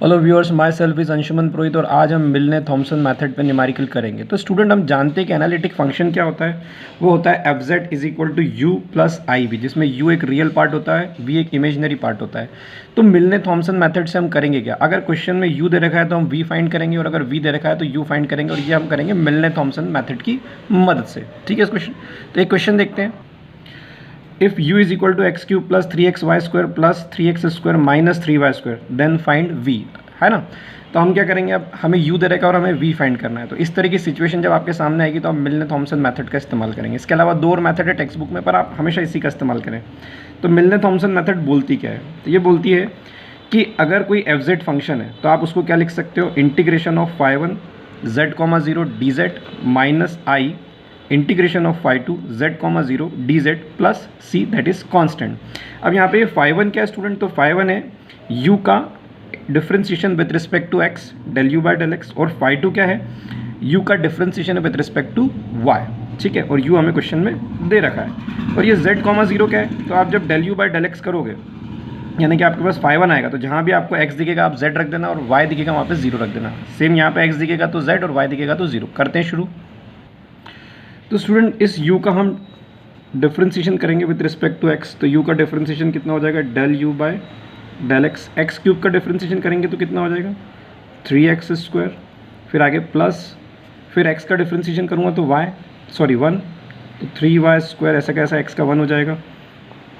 Hello viewers, myself is Anshuman Purohit और आज हम मिलने थॉमसन मेथड पे न्यूमेरिकल करेंगे। तो स्टूडेंट, हम जानते हैं कि एनालिटिक फंक्शन क्या होता है। वो होता है F Z is equal to u plus i v, जिसमें यू एक रियल पार्ट होता है, वी एक इमेजिनरी पार्ट होता है। तो मिलने थॉमसन मेथड से हम करेंगे क्या? अगर क्वेश्चन में यू दे रखा है तो हम वी फाइंड करेंगे, और अगर वी दे रखा है तो यू फाइंड करेंगे, और ये हम करेंगे मिलने थॉमसन मेथड की मदद से। ठीक है इस क्वेश्चन। तो एक क्वेश्चन देखते हैं। If u is equal to x cube plus 3xy square plus 3x square minus 3y square then find v, है ना। तो हम क्या करेंगे, अब हमें u दे रखा है और हमें v फाइंड करना है। तो इस तरह की सिचुएशन जब आपके सामने आएगी तो आप मिलने थॉमसन मेथड का इस्तेमाल करेंगे। इसके अलावा दो और मेथड है टेक्स्ट बुक में, पर आप हमेशा इसी का इस्तेमाल करें। तो मिलने थॉमसन मेथड बोलती क्या है? तो ये बोलती है कि अगर कोई एफ जेड फंक्शन है तो आप उसको क्या लिख सकते हो, integration of phi 1 z, 0 dz minus i integration of phi 2 z, 0 dz plus C, that is constant. अब यहाँ पे फाई 1 क्या है स्टूडेंट? तो फाई 1 है u का differentiation with respect to x del u by del x, और phi 2 क्या है? u का differentiation with respect to y। ठीक है, और u हमें क्वेश्चन में दे रखा है। और ये z, 0 क्या है? तो आप जब del u by del x करोगे, यानी कि आपके पास फाई 1 आएगा, तो जहाँ भी आपको x दिखेगा आप z रख देना, और y दिखेगा वहाँ पे 0 रख देना। सेम यहाँ पे x दिखेगा तो z और y दिखेगा तो 0। करते हैं शुरू। तो स्टूडेंट, इस u का हम डिफ्रेंसिएशन करेंगे विद रिस्पेक्ट टू x। तो u का डिफ्रेंसिएशन कितना हो जाएगा? Del u by del x। X cube का डिफ्रेंसिएशन करेंगे तो कितना हो जाएगा? 3x स्क्वायर, फिर आगे प्लस, फिर x का डिफ्रेंसिएशन करूँगा तो 1, तो 3y स्क्वायर, ऐसा कैसा x का 1 हो जाएगा,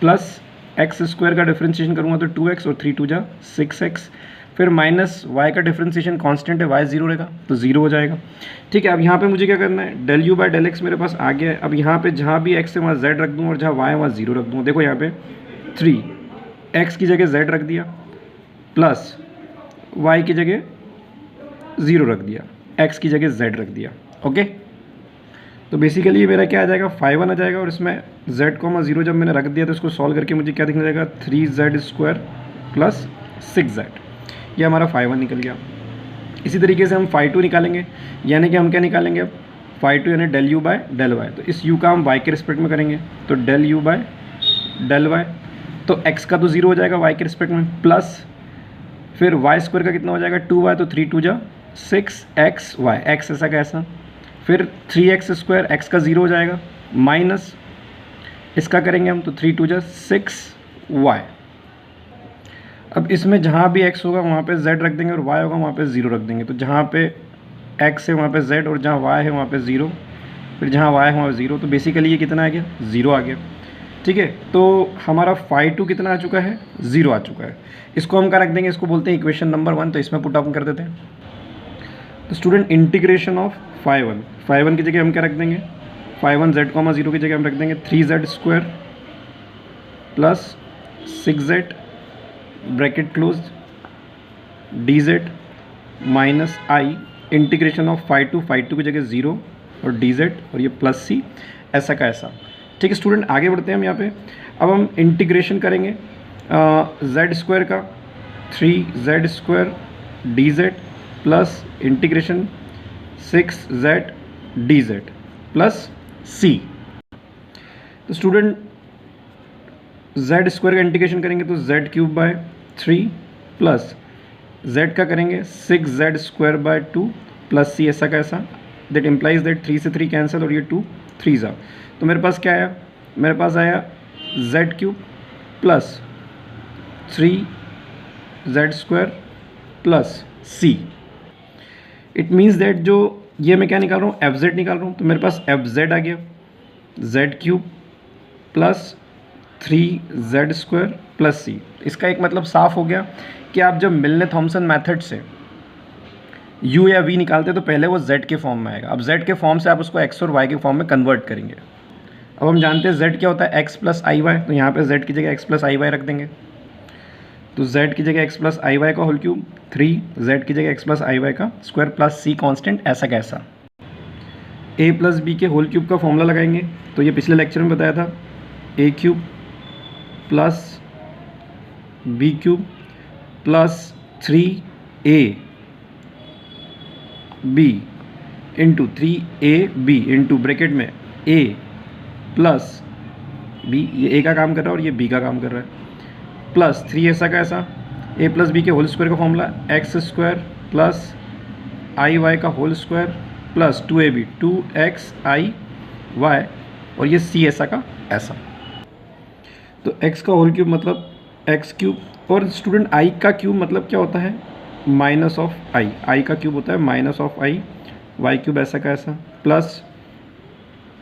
प्लस एक्स स्क्वायर का डिफ्रेंसिएशन करूँगा तो 2x, और 3 2 जा 6x, फिर माइनस y का डिफ्रेंसिएशन कांस्टेंट है, y 0 रहेगा तो 0 हो जाएगा। ठीक है, अब यहाँ पे मुझे क्या करना है, del u by del x मेरे पास आ गया है। अब यहाँ पे जहाँ भी x है वहाँ z रख दूँ, और जहाँ y है वहाँ 0 रख दूँ। देखो यहाँ पे 3, x की जगह z रख दिया, प्लस y की जगह 0 रख दिया, x की जगह z रख दिया। ओके, तो बेसिकली ये मेरा क्या आ जाएगा, फाई 1 आ जाएगा, और इसमें z, 0 जब मैंने रख दिया तो इसको सॉल्व करके मुझे क्या दिखने जाएगा, 3z स्क्वायर प्लस 6z। ये हमारा फाई 1 निकल गया। इसी तरीके से हम फाई 2 निकालेंगे, यानी कि हम क्या निकालेंगे अब, फाई 2 यानी del u by del y। तो इस u का हम y के रिस्पेक्ट में करेंगे, तो del u by del y, तो x का तो 0 हो जाएगा y के रिस्पेक्ट में, प्लस फिर y स्क्वायर का कितना हो जाएगा, 2y, तो 3 2 जा 6xy, x ऐसा कैसा, फिर 3x स्क्वायर, x का 0 हो जाएगा, माइनस इसका करेंगे हम तो 3 2 जा 6y। अब इसमें जहाँ भी x होगा वहाँ पे z रख देंगे, और y होगा वहाँ पे 0 रख देंगे। तो जहाँ पे x है वहाँ पे z, और जहाँ y है वहाँ पे 0, फिर जहाँ y है वहाँ पे 0। तो बेसिकली ये कितना आ गया, 0 आ गया। ठीक है, तो हमारा फाई 2 कितना आ चुका है, 0 आ चुका है। इसको हम क्या रख देंगे, इसको बोलते हैं इक्वेशन नंबर 1। तो इसमें पुट अप कर देते हैं। तो स्टूडेंट, इंटीग्रेशन ऑफ फाई 1 की जगह हम क्या रख देंगे, फाई 1 z, 0 की जगह हम रख देंगे 3z square plus 6z bracket close dz minus i integration of phi 2 की जगह 0 और dz, और ये प्लस सी, ऐसा का ऐसा। ठीक है स्टूडेंट, आगे बढ़ते हैं हम यहाँ पे। अब हम इंटीग्रेशन करेंगे z स्क्वायर का, 3z square dz plus integration 6z dz plus c। तो स्टूडेंट, z स्क्वायर का इंटीग्रेशन करेंगे तो z cube by 3 plus z का करेंगे 6z square by 2 plus c, ऐसा कैसा, दैट इम्प्लाइज दैट 3 से 3 कैंसिल, और ये 2 3 जा। तो मेरे पास क्या आया, मेरे पास आया z cube plus 3z square plus c। It means that जो ये मैं क्या निकाल रहा हूँ, एफ जेड निकाल रहा हूँ। तो मेरे पास एफ जेड आ गया, z cube plus 3z square plus c। इसका एक मतलब साफ हो गया कि आप जब मिलने थॉमसन मेथड से u या v निकालते तो पहले वो z के फॉर्म में आएगा। अब z के फॉर्म से आप उसको x और y के फॉर्म में कन्वर्ट करेंगे। अब हम जानते हैं z क्या होता है, x प्लस आई वाई। तो यहाँ पे z की जगह x प्लस आई वाई रख देंगे। तो z की जगह x प्लस आई वाई का होल क्यूब 3, z की जगह x प्लस आई वाई का स्क्वायर प्लस c कांस्टेंट, ऐसा कैसा। a प्लस बी के होल क्यूब का फॉर्मूला लगाएंगे। तो ये पिछले लेक्चर में बताया था, a cube plus b cube plus 3a b into 3ab into bracket में a प्लस b, ये a का काम कर रहा है और ये b का काम कर रहा है, प्लस 3 ऐसा का ऐसा ए प्लस बी के होल स्क्वायर का formula x square plus i y का whole square plus 2ab 2xi y और ये सी ऐसा का ऐसा। तो x का होल क्यूब मतलब एक्स क्यूब, और स्टूडेंट i का क्यूब मतलब क्या होता है, माइनस ऑफ i का क्यूब होता है minus of i, y cube ऐसा का ऐसा, प्लस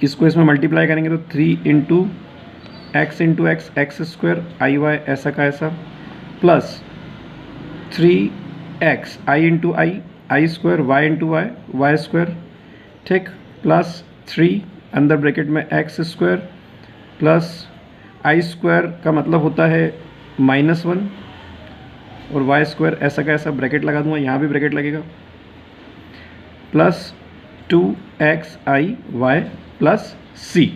इसको इसमें मल्टीप्लाई करेंगे तो 3 into x x square i y ऐसा का ऐसा, plus 3x i into i square y into y square, ठीक, प्लस 3 अंदर ब्रैकेट में x square plus i square का मतलब होता है -1 और वाई स्क्वायर ऐसा का ऐसा, ब्रैकेट लगा दूंगा, यहाँ भी ब्रैकेट लगेगा, plus 2xi y plus c,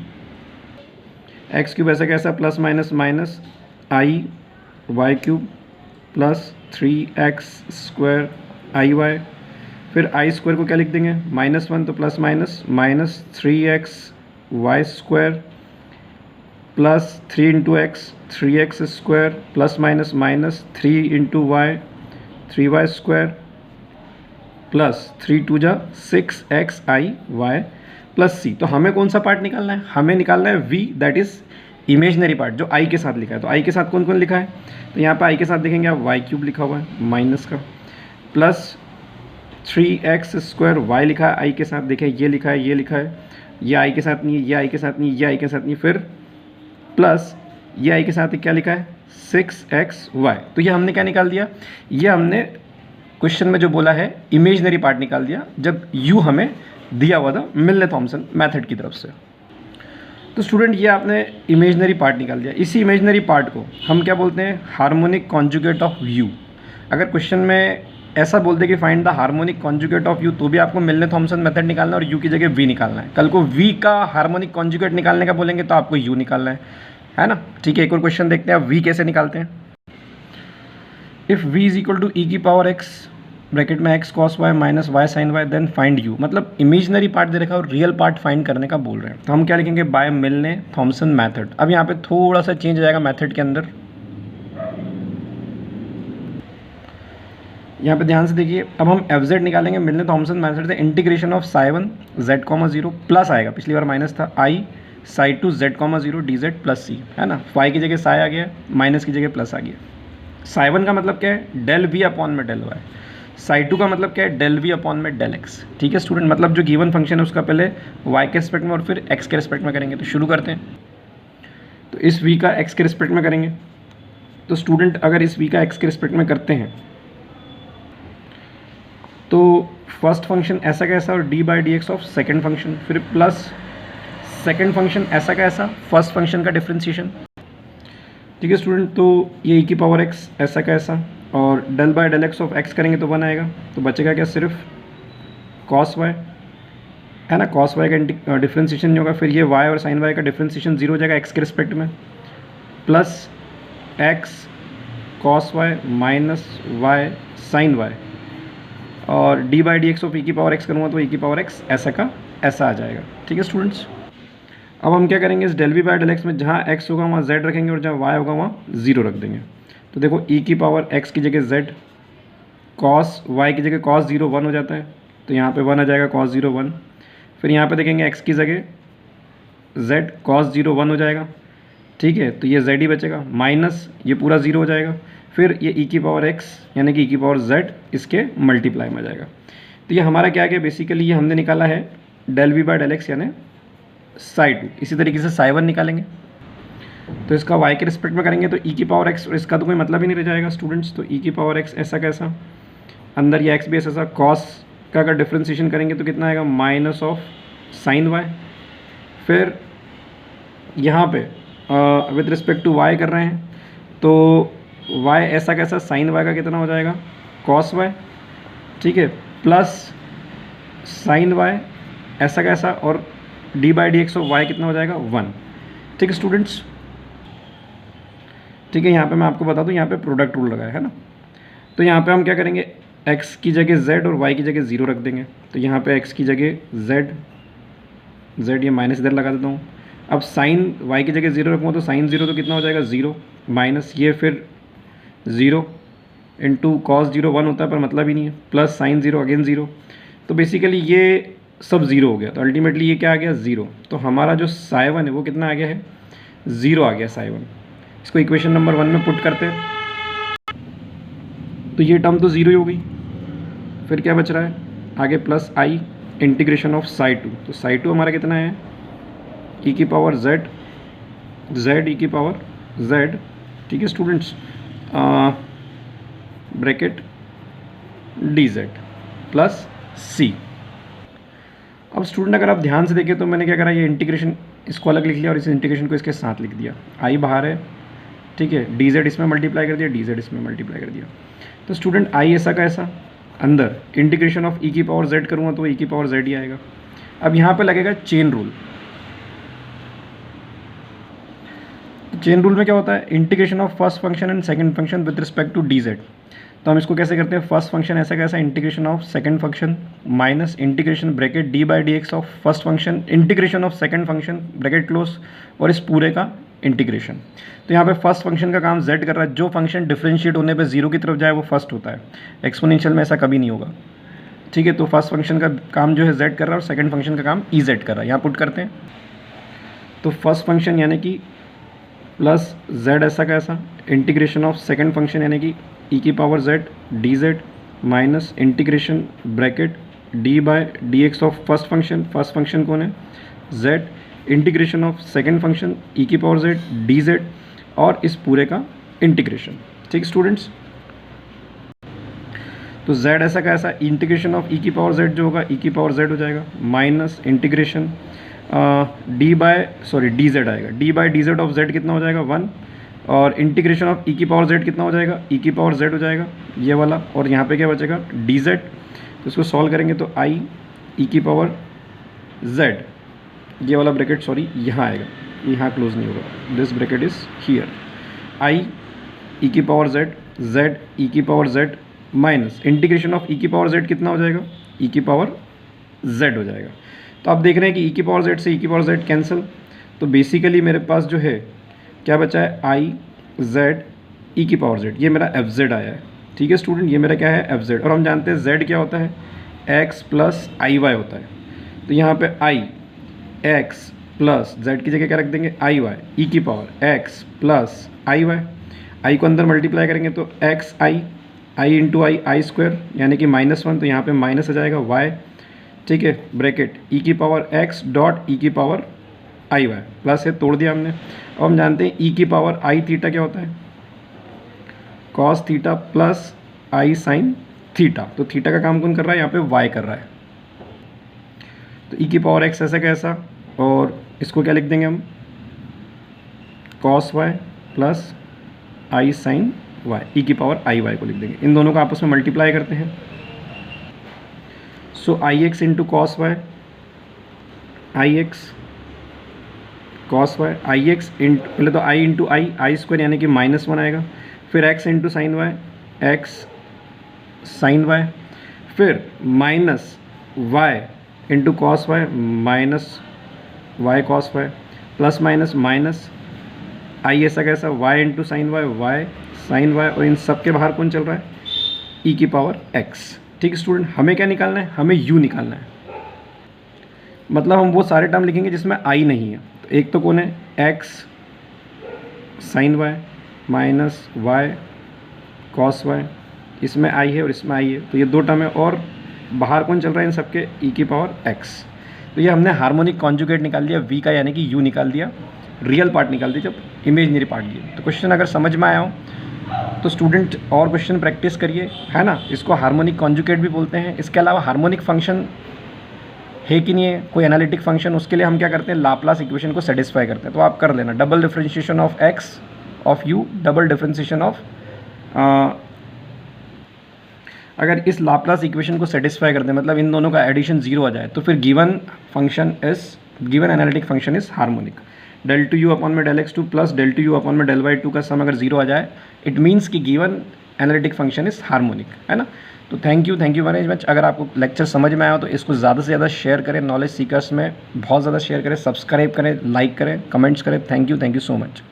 x cube ऐसा कैसा plus minus minus i y cube plus 3x square i y, फिर आई स्क्वायर को क्या लिख देंगे -1 तो प्लस माइनस माइनस 3x वाई square plus 3 into x 3x square plus minus minus 3 into y 3y square plus 3 2 जा 6xi y plus c। तो हमें कौन सा पार्ट निकालना है, हमें निकालना है v, that is imaginary part जो i के साथ लिखा है। तो i के साथ कौन कौन लिखा है, तो यहाँ पे i के साथ देखेंगे आप वाई क्यूब लिखा हुआ है माइनस का, प्लस 3x स्क्वायर y लिखा है i के साथ, देखें ये लिखा है, ये लिखा है, ये i के साथ नहीं है, ये i के साथ नहीं, ये i के साथ नहीं, फिर प्लस ये i के साथ क्या लिखा है 6xy। तो ये हमने क्या निकाल दिया, ये हमने क्वेश्चन में जो बोला है इमेजनरी पार्ट निकाल दिया जब u हमें दिया हुआ था मिलने थॉमसन मेथड की तरफ से। तो स्टूडेंट ये आपने इमेजनरी पार्ट निकाल दिया, इसी इमेजनरी पार्ट को हम क्या बोलते हैं, हार्मोनिक कॉन्जुगेट ऑफ u। अगर क्वेश्चन में ऐसा बोल दे कि find the harmonic conjugate of u, तो भी आपको मिलने थॉमसन मेथड निकालना है और u की जगह v निकालना है। कल को v का हार्मोनिक कॉन्जुगेट निकालने का बोलेंगे तो आपको u निकालना है ना। ठीक है, एक और क्वेश्चन देखते हैं, v कैसे निकालते हैं। If v is equal to e की पावर x ब्रैकेट में x cos y minus y sin y then find u, मतलब इमेजनरी पार्ट दे रखा है और रियल पार्ट फाइंड करने का बोल रहे हैं। तो हम क्या लिखेंगे, बाय मिलने थॉमसन मेथड। अब यहाँ पे थोड़ा सा चेंज हो जाएगा मेथड के अंदर, यहाँ पे ध्यान से देखिए। अब हम एफ जेड निकालेंगे मिलने थॉमसन मेथड से, integration of Sai 1 z, 0 plus आएगा, पिछली बार माइनस था, आई साई 2 z, 0 dz प्लस सी, है ना। फाई की जगह साई आ गया, माइनस की जगह प्लस आ गया। साई 1 का मतलब क्या है, डेल वी अपॉन में डेल वाई। साई 2 का मतलब क्या है, डेल वी अपॉन में डेल एक्स। ठीक है स्टूडेंट, मतलब जो गिवन फंक्शन है उसका पहले वाई के रिस्पेक्ट में और फिर एक्स के रिस्पेक्ट में करेंगे। तो शुरू करते हैं। तो इस वी का एक्स के रिस्पेक्ट में करेंगे। तो स्टूडेंट अगर इस वी का एक्स के रिस्पेक्ट में करते हैं तो फर्स्ट फंक्शन ऐसा कैसा और d by d x of second function, फिर प्लस सेकेंड फंक्शन ऐसा कैसा फर्स्ट फंक्शन का डिफ्रेंशिएशन। ठीक है स्टूडेंट, तो ये e की पावर x ऐसा कैसा और del by del x of x करेंगे तो 1 आएगा। तो बचेगा क्या, सिर्फ cos y, है ना। cos y का डिफ्रेंशिएशन नहीं होगा, फिर ये y और sin y का डिफ्रेंशिएशन 0 हो जाएगा x के रिस्पेक्ट में, plus x cos y minus y sin y और d by d x of e की पावर एक्स करूँगा तो ई की पावर एक्स ऐसा का ऐसा आ जाएगा। ठीक है स्टूडेंट्स, अब हम क्या करेंगे, इस del v by del x में जहाँ एक्स होगा वहाँ जेड रखेंगे और जहाँ वाई होगा वहाँ 0 रख देंगे। तो देखो ई की पावर एक्स की जगह जेड, कॉस वाई की जगह कॉस 0 1 हो जाता है, तो यहाँ पे 1 आ जाएगा, कॉस 0 1। फिर यहाँ पे देखेंगे एक्स की जगह जेड, कॉस 0 1 हो जाएगा। ठीक है, तो ये जेड ही बचेगा, माइनस ये पूरा 0 हो जाएगा। फिर ये ई की पावर एक्स यानी कि ई की पावर जेड इसके मल्टीप्लाई में जाएगा। तो ये हमारा क्या है, बेसिकली ये हमने निकाला है del v by del x यानी साई 2। इसी तरीके से साई 1 निकालेंगे तो इसका वाई के रिस्पेक्ट में करेंगे तो ई की पावर एक्स, और इसका तो कोई मतलब ही नहीं रह जाएगा स्टूडेंट्स। तो ई की पावर एक्स ऐसा कैसा, अंदर ये एक्स भी ऐसा, कॉस का अगर डिफ्रेंशिएशन करेंगे तो कितना आएगा, माइनस ऑफ साइन वाई। फिर यहाँ पे विद रिस्पेक्ट टू वाई कर रहे हैं तो y ऐसा कैसा, साइन y का कितना हो जाएगा, cos y। ठीक है, प्लस साइन y ऐसा कैसा और d by d x of y कितना हो जाएगा, 1। ठीक है स्टूडेंट्स, ठीक है। यहाँ पे मैं आपको बता दूँ, यहाँ पे प्रोडक्ट रूल लगा है ना। तो यहाँ पे हम क्या करेंगे, x की जगह z और y की जगह 0 रख देंगे। तो यहाँ पे x की जगह z ये माइनस इधर लगा देता हूँ। अब साइन y की जगह 0 रखूँगा तो साइन 0 तो कितना हो जाएगा, 0 माइनस ये फिर 0 इंटू कॉस 0 1 होता है पर मतलब ही नहीं है, प्लस साइन 0 अगेन 0। तो बेसिकली ये सब 0 हो गया, तो अल्टीमेटली ये क्या आ गया 0। तो हमारा जो साई 1 है वो कितना आ गया है 0 आ गया साई 1। इसको इक्वेशन नंबर 1 में पुट करते हैं तो ये टर्म तो 0 ही हो गई। फिर क्या बच रहा है आगे plus I integration of Sai 2। तो साई 2 हमारा कितना है ई की पावर z, z ई की पावर z। ठीक है students, bracket dz plus c। अब स्टूडेंट अगर आप ध्यान से देखें तो मैंने क्या करा, ये इंटीग्रेशन इसको अलग लिख लिया और इस इंटीग्रेशन को इसके साथ लिख दिया। आई बाहर है, ठीक है, dz इसमें मल्टीप्लाई कर दिया, dz इसमें मल्टीप्लाई कर दिया। तो स्टूडेंट आई ऐसा का ऐसा अंदर इंटीग्रेशन ऑफ ई की पावर z करूँगा तो ई की पावर z ही आएगा। अब यहाँ पे लगेगा चेन रूल। चेन रूल में क्या होता है, integration of first function and second function with respect to dz। तो हम इसको कैसे करते हैं, फर्स्ट फंक्शन ऐसा कैसा integration of second function minus integration bracket d by d x of first function integration of second function bracket close और इस पूरे का इंटीग्रेशन। तो यहाँ पे फर्स्ट फंक्शन का काम z कर रहा है, जो फंक्शन डिफरेंशिएट होने पे 0 की तरफ जाए वो फर्स्ट होता है, एक्सपोनेंशियल में ऐसा कभी नहीं होगा। ठीक है, तो फर्स्ट फंक्शन का काम जो है z कर रहा है और सेकंड फंक्शन का काम ez कर रहा है। यहाँ पुट करते हैं तो फर्स्ट फंक्शन यानी कि प्लस z ऐसा का ऐसा इंटीग्रेशन ऑफ सेकंड फंक्शन यानी कि ई की power z dz minus integration bracket d by d x of first function कौन है z integration of second function e की पावर z dz और इस पूरे का इंटीग्रेशन। ठीक स्टूडेंट्स, तो z ऐसा का ऐसा इंटीग्रेशन ऑफ ई की पावर z जो होगा ई की पावर z हो जाएगा माइनस इंटीग्रेशन डी जेड आएगा, d by D Z of z कितना हो जाएगा 1 और इंटीग्रेशन ऑफ ई की पावर z कितना हो जाएगा ई की पावर z हो जाएगा ये वाला, और यहाँ पे क्या बचेगा dz। तो इसको सॉल्व करेंगे तो i ई की पावर z ये वाला ब्रैकेट सॉरी यहाँ आएगा, यहाँ क्लोज नहीं होगा, this bracket is here, i e की पावर z ई की power z minus integration of e की पावर z कितना हो जाएगा ई की पावर z हो जाएगा। तो आप देख रहे हैं कि ई की पावर z से ई की पावर z कैंसिल, तो बेसिकली मेरे पास जो है क्या बचा है आई जेड ई की पावर z, ये मेरा एफ जेड आया है। ठीक है स्टूडेंट, ये मेरा क्या है एफ जेड, और हम जानते हैं z क्या होता है x प्लस आई वाई होता है। तो यहाँ पे आई एक्स प्लस z की जगह क्या रख देंगे आई वाई ई की power x plus i Y, आई को अंदर मल्टीप्लाई करेंगे तो x I into i square यानी कि -1, तो यहाँ पे माइनस आ जाएगा y। ठीक है, ब्रैकेट ई की पावर x डॉट ई की पावर आई वाई प्लस है तोड़ दिया हमने। अब हम जानते हैं ई की पावर आई थीटा क्या होता है कॉस थीटा प्लस आई साइन थीटा। तो थीटा का काम कौन कर रहा है यहाँ पे y कर रहा है। तो ई की पावर x ऐसा कैसा, और इसको क्या लिख देंगे हम कॉस y प्लस आई साइन y, ई की पावर आई वाई को लिख देंगे। इन दोनों को आपस में मल्टीप्लाई करते हैं। सो आई एक्स इंटू कॉस वाई, आई एक्स कॉस वाई, आई एक्स इंटू पहले तो आई इंटू आई स्क्वायर यानी कि -1 आएगा, फिर x into sine y x sine y, फिर minus y into cos y minus y cos y, plus minus minus i ऐसा कैसा y into sine y sine y, और इन सब के बाहर कौन चल रहा है ई की पावर एक्स। ठीक है स्टूडेंट, हमें क्या निकालना है, हमें यू निकालना है, मतलब हम वो सारे टर्म लिखेंगे जिसमें आई नहीं है। तो एक तो कौन है x sine y minus y cos y, इसमें आई है और इसमें आई है, तो ये दो टर्म है, और बाहर कौन चल रहा है इन सबके ई की पावर एक्स। तो ये हमने हार्मोनिक कॉन्जुगेट निकाल दिया वी का यानी कि यू निकाल दिया, रियल पार्ट निकाल दिया जब इमेजनरी पार्ट दिए। तो क्वेश्चन अगर समझ में आया हो तो स्टूडेंट और क्वेश्चन प्रैक्टिस करिए, है ना। इसको हार्मोनिक कॉन्जुगेट भी बोलते हैं। इसके अलावा हार्मोनिक फंक्शन है कि नहीं है कोई एनालिटिक फंक्शन, उसके लिए हम क्या करते हैं लाप्लास इक्वेशन को सेटिस्फाई करते हैं। तो आप कर लेना double differentiation of x of U double differentiation of, अगर इस लाप्लास इक्वेशन को सेटिस्फाई करते हैं मतलब इन दोनों का एडिशन 0 आ जाए तो फिर given analytic function is harmonic. del two u upon में del x2 plus del two u upon में del y2 का सम अगर 0 आ जाए इट मीन्स कि given analytic function is harmonic, है ना। तो थैंक यू वेरी मच। अगर आपको लेक्चर समझ में आया हो तो इसको ज़्यादा से ज़्यादा शेयर करें, नॉलेज सीकर्स में बहुत ज़्यादा शेयर करें, सब्सक्राइब करें, लाइक करें, कमेंट्स करें। Thank you so much.